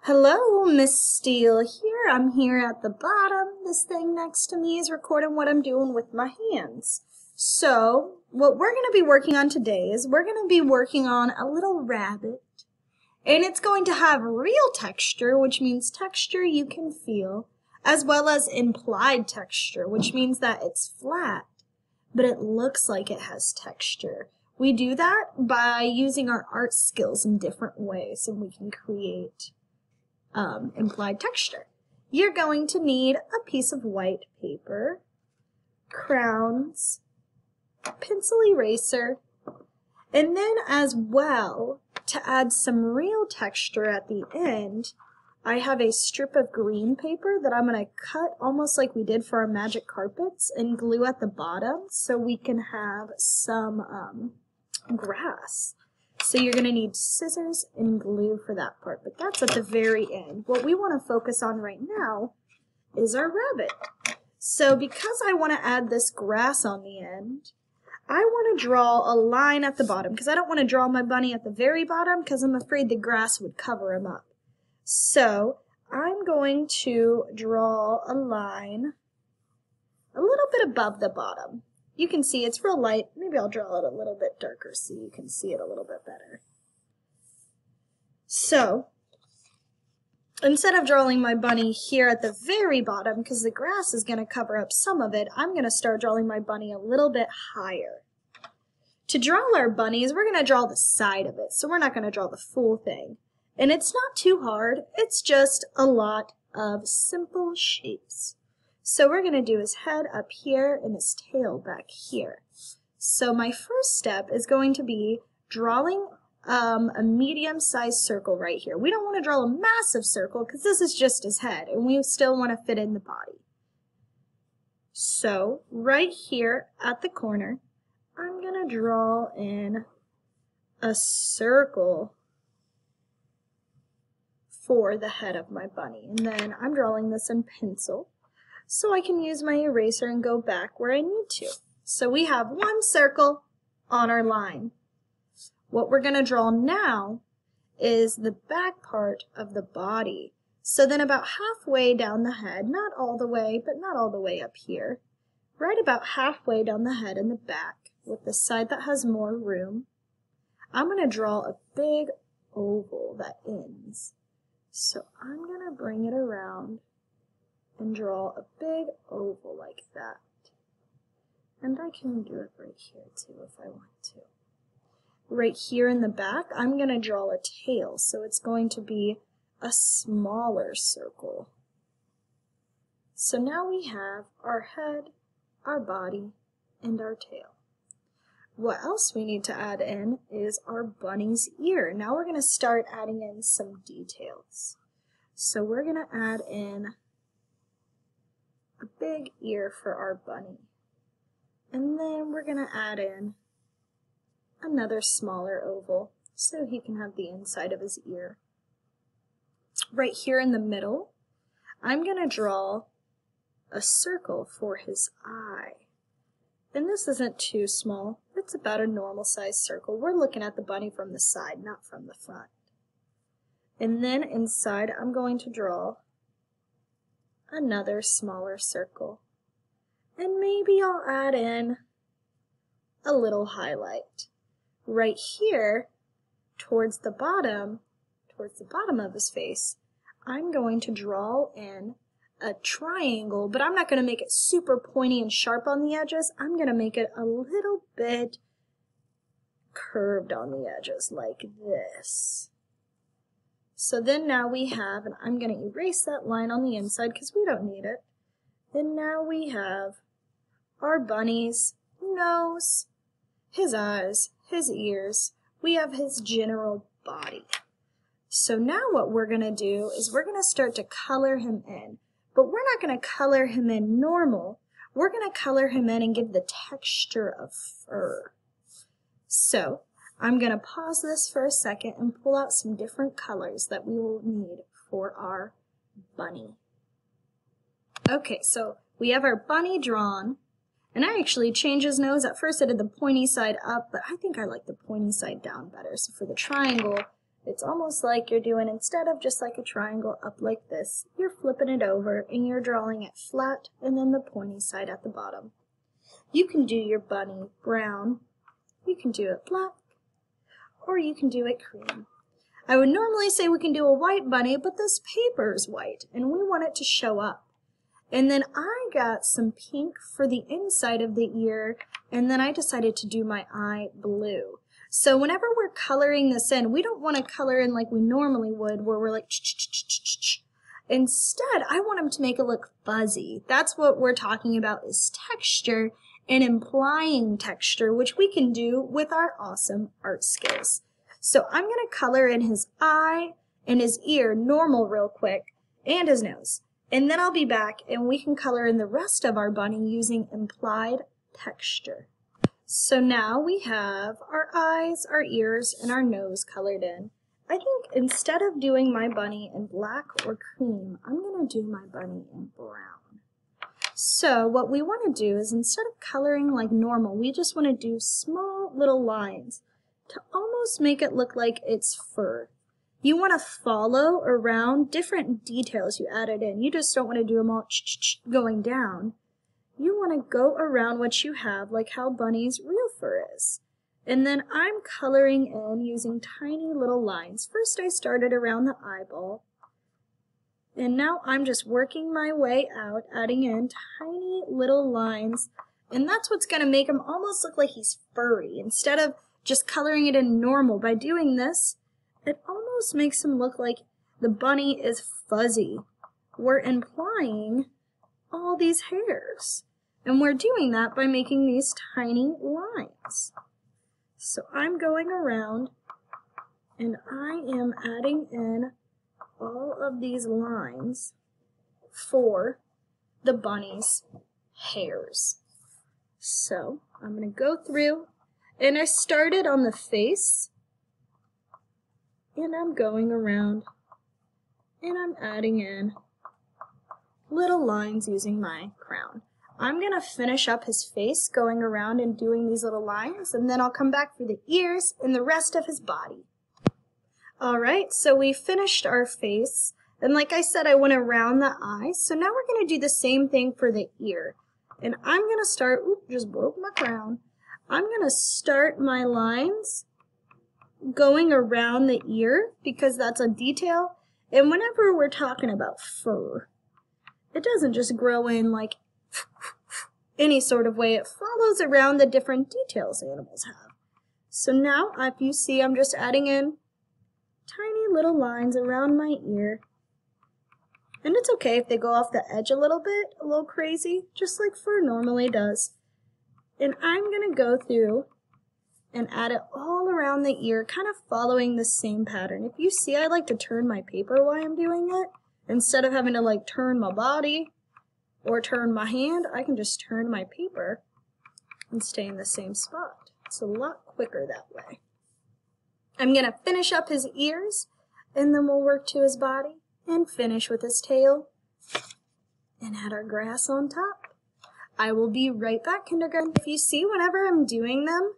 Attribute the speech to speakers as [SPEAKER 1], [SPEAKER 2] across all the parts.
[SPEAKER 1] Hello, Miss Steele here. I'm here at the bottom. This thing next to me is recording what I'm doing with my hands. So, what we're going to be working on today is we're going to be working on a little rabbit. And it's going to have real texture, which means texture you can feel, as well as implied texture, which means that it's flat, but it looks like it has texture. We do that by using our art skills in different ways, and we can create implied texture. You're going to need a piece of white paper, crowns, pencil eraser, and then as well, to add some real texture at the end, I have a strip of green paper that I'm going to cut almost like we did for our magic carpets and glue at the bottom so we can have some grass. So you're going to need scissors and glue for that part, but that's at the very end. What we want to focus on right now is our rabbit. So because I want to add this grass on the end, I want to draw a line at the bottom because I don't want to draw my bunny at the very bottom because I'm afraid the grass would cover him up. So I'm going to draw a line a little bit above the bottom. You can see it's real light. Maybe I'll draw it a little bit darker so you can see it a little bit better. So, instead of drawing my bunny here at the very bottom, because the grass is going to cover up some of it, I'm going to start drawing my bunny a little bit higher. To draw our bunnies, we're going to draw the side of it, so we're not going to draw the full thing. And it's not too hard, it's just a lot of simple shapes. So we're going to do his head up here and his tail back here. So my first step is going to be drawing a medium-sized circle right here. We don't want to draw a massive circle because this is just his head and we still want to fit in the body. So right here at the corner, I'm going to draw in a circle for the head of my bunny. And then I'm drawing this in pencil, so I can use my eraser and go back where I need to. So we have one circle on our line. What we're going to draw now is the back part of the body. So then about halfway down the head, not all the way, but not all the way up here, right about halfway down the head and the back, with the side that has more room, I'm going to draw a big oval that ends. So I'm going to bring it around and draw a big oval like that. And I can do it right here too if I want to. Right here in the back, I'm going to draw a tail, so it's going to be a smaller circle. So now we have our head, our body, and our tail. What else we need to add in is our bunny's ear. Now we're going to start adding in some details. So we're going to add in a big ear for our bunny. And then we're going to add in another smaller oval so he can have the inside of his ear. Right here in the middle, I'm going to draw a circle for his eye. And this isn't too small. It's about a normal sized circle. We're looking at the bunny from the side, not from the front. And then inside, I'm going to draw another smaller circle. And maybe I'll add in a little highlight. Right here, towards the bottom of his face, I'm going to draw in a triangle, but I'm not going to make it super pointy and sharp on the edges. I'm going to make it a little bit curved on the edges, like this. So then now we have, and I'm going to erase that line on the inside because we don't need it. Then now we have our bunny's nose, his eyes, his ears. We have his general body. So now what we're going to do is we're going to start to color him in. But we're not going to color him in normal. We're going to color him in and give the texture of fur. So I'm going to pause this for a second and pull out some different colors that we will need for our bunny. Okay, so we have our bunny drawn. And I actually changed his nose. At first I did the pointy side up, but I think I like the pointy side down better. So for the triangle, It's almost like you're doing, instead of just like a triangle up like this, you're flipping it over and you're drawing it flat and then the pointy side at the bottom. You can do your bunny brown, you can do it black, or you can do it cream. I would normally say we can do a white bunny, but this paper is white and we want it to show up. And then I got some pink for the inside of the ear, and then I decided to do my eye blue. So whenever we're coloring this in, we don't want to color in like we normally would, where we're like ch-ch-ch-ch-ch. Instead, I want them to make it look fuzzy. That's what we're talking about, is texture and implying texture, which we can do with our awesome art skills. So I'm going to color in his eye and his ear normal real quick, and his nose. And then I'll be back and we can color in the rest of our bunny using implied texture. So now we have our eyes, our ears, and our nose colored in. I think instead of doing my bunny in black or cream, I'm going to do my bunny in brown. So what we want to do is, instead of coloring like normal, we just want to do small little lines to almost make it look like it's fur. You want to follow around different details you added in. You just don't want to do them all going down. You want to go around what you have, like how bunny's real fur is. And then I'm coloring in using tiny little lines. First I started around the eyeball, and now I'm just working my way out, adding in tiny little lines, and that's what's going to make him almost look like he's furry. Instead of just coloring it in normal, by doing this, it almost makes him look like the bunny is fuzzy. We're implying all these hairs. And we're doing that by making these tiny lines. So I'm going around and I am adding in all of these lines for the bunny's hairs. So I'm going to go through, and I started on the face, and I'm going around and I'm adding in little lines using my crown. I'm going to finish up his face going around and doing these little lines, and then I'll come back for the ears and the rest of his body. Alright, so we finished our face, and like I said, I went around the eye, so now we're going to do the same thing for the ear. And I'm going to start, just broke my crown. I'm going to start my lines going around the ear, because that's a detail, and whenever we're talking about fur, it doesn't just grow in like any sort of way. It follows around the different details animals have. So now, if you see, I'm just adding in tiny little lines around my ear. And it's okay if they go off the edge a little bit, a little crazy, just like fur normally does. And I'm going to go through and add it all around the ear, kind of following the same pattern. If you see, I like to turn my paper while I'm doing it. Instead of having to like turn my body or turn my hand, I can just turn my paper and stay in the same spot. It's a lot quicker that way. I'm going to finish up his ears, and then we'll work to his body and finish with his tail and add our grass on top. I will be right back, kindergarten. If you see, whenever I'm doing them,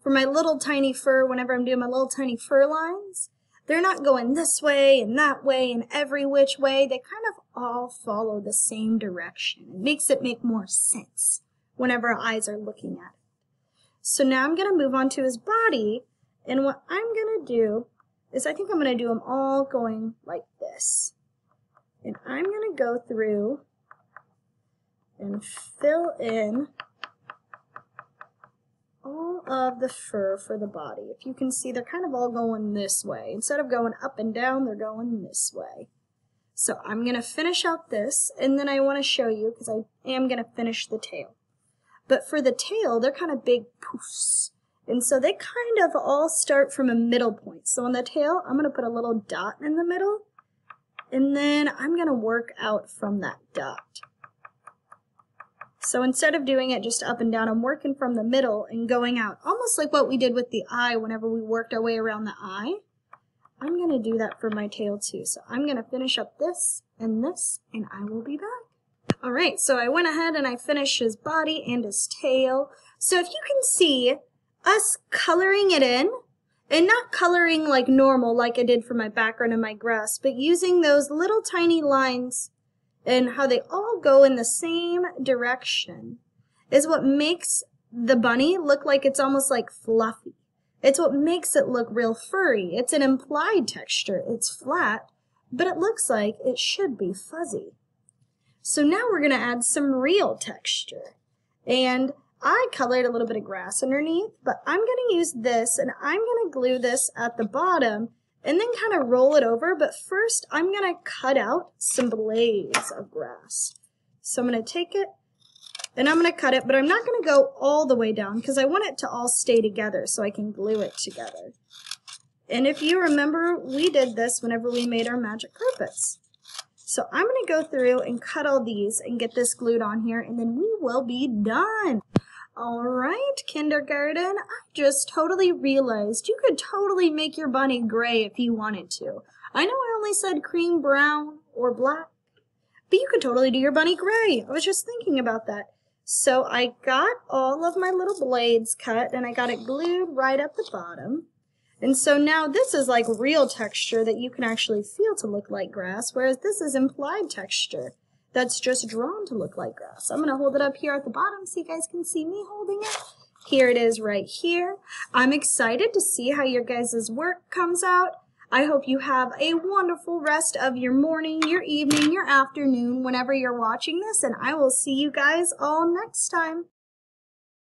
[SPEAKER 1] for my little tiny fur, whenever I'm doing my little tiny fur lines, they're not going this way and that way and every which way. They kind of all follow the same direction. It makes it make more sense whenever our eyes are looking at it. So now I'm going to move on to his body, and what I'm going to do is I think I'm going to do them all going like this. And I'm going to go through and fill in all of the fur for the body. If you can see, they're kind of all going this way. Instead of going up and down, they're going this way. So I'm going to finish out this, and then I want to show you, because I am going to finish the tail. But for the tail, they're kind of big poofs. And so they kind of all start from a middle point. So on the tail, I'm going to put a little dot in the middle, and then I'm going to work out from that dot. So instead of doing it just up and down, I'm working from the middle and going out, almost like what we did with the eye whenever we worked our way around the eye. I'm going to do that for my tail too. So I'm going to finish up this, and I will be back. Alright, so I went ahead and I finished his body and his tail. So if you can see, us coloring it in And not coloring like normal like I did for my background and my grass, but using those little tiny lines and how they all go in the same direction is what makes the bunny look like it's almost like fluffy. It's what makes it look real furry. It's an implied texture. It's flat, but it looks like it should be fuzzy. So now we're going to add some real texture. And I colored a little bit of grass underneath, but I'm going to use this and I'm going to glue this at the bottom and then kind of roll it over. But first, I'm going to cut out some blades of grass. So I'm going to take it and I'm going to cut it, but I'm not going to go all the way down because I want it to all stay together so I can glue it together. And if you remember, we did this whenever we made our magic carpets. So I'm going to go through and cut all these and get this glued on here, and then we will be done. All right, kindergarten, I just totally realized you could totally make your bunny gray if you wanted to. I know I only said cream brown or black, but you could totally do your bunny gray. I was just thinking about that. So I got all of my little blades cut, and I got it glued right at the bottom. And so now this is like real texture that you can actually feel to look like grass, whereas this is implied texture that's just drawn to look like grass. I'm going to hold it up here at the bottom so you guys can see me holding it. Here it is right here. I'm excited to see how your guys' work comes out. I hope you have a wonderful rest of your morning, your evening, your afternoon, whenever you're watching this, and I will see you guys all next time.